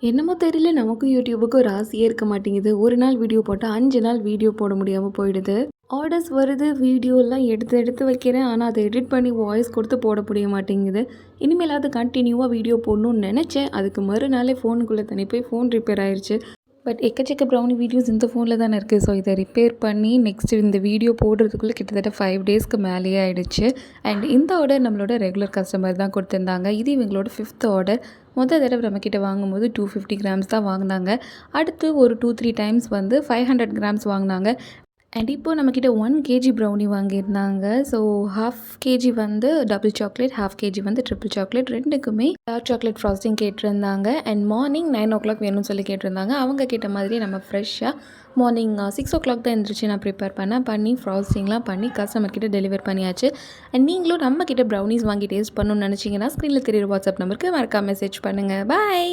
என்னமோ தெரியல நமக்கும் யூடியூபுக்கும் ஒரு ஆசையே இருக்க மாட்டேங்குது. ஒரு நாள் வீடியோ போட்டால் 5 நாள் வீடியோ போட முடியாமல் போயிடுது. ஆர்டர்ஸ் வருது, வீடியோலாம் எடுத்து எடுத்து வைக்கிறேன். ஆனால் அதை எடிட் பண்ணி வாய்ஸ் கொடுத்து போட முடிய மாட்டேங்குது. இனிமேலாவது கண்டினியூவாக வீடியோ போடணும்னு நினச்சேன். அதுக்கு மறுநாளே ஃபோனுக்குள்ளே தனி போய் ஃபோன் ரிப்பேர் ஆயிடுச்சு. பட் எக்கச்சக்க ப்ரௌனி வீடியோஸ் இந்த ஃபோனில் தானே இருக்குது. ஸோ இதை ரிப்பேர் பண்ணி நெக்ஸ்ட்டு இந்த வீடியோ போடுறதுக்குள்ளே கிட்டத்தட்ட 5 டேஸ்க்கு மேலேயே ஆகிடுச்சு. அண்ட் இந்த ஆர்டர் நம்மளோட ரெகுலர் கஸ்டமர் தான் கொடுத்துருந்தாங்க. இது இவங்களோட 5th ஆர்டர். தடவை நம்மக்கிட்ட வாங்கும்போது 250 கிராம்ஸ் தான் வாங்கினாங்க. அடுத்து ஒரு 2-3 டைம்ஸ் வந்து 500 கிராம்ஸ் வாங்கினாங்க. அண்ட் இப்போது நம்மக்கிட்ட 1 கேஜி ப்ரௌனி வாங்கியிருந்தாங்க. ஸோ 1/2 கேஜி வந்து டபுள் சாக்லேட், 1/2 கேஜி வந்து ட்ரிபிள் சாக்லேட், ரெண்டுக்குமே டார்க் சாக்லேட் ஃப்ராஸ்டிங் கேட்டிருந்தாங்க. அண்ட் மார்னிங் 9 o'clock வேணும்னு சொல்லி கேட்டிருந்தாங்க. அவங்க கேட்ட மாதிரியே நம்ம ஃப்ரெஷ்ஷாக மார்னிங் 6 o'clock தான் எழுந்திரிச்சு நான் ப்ரிப்பேர் பண்ணி ஃப்ராஸ்டிங்லாம் பண்ணி கஸ்டமர்கிட்ட டெலிவர் பண்ணியாச்சு. அண்ட் நீங்களும் நம்மக்கிட்ட ப்ரௌனிஸ் வாங்கி டேஸ்ட் பண்ணணும்னு நினச்சிங்கன்னா ஸ்க்ரீனில் தெரியுற வாட்ஸ்அப் நம்பருக்கு மறக்காம மெசேஜ் பண்ணுங்கள். பாய்.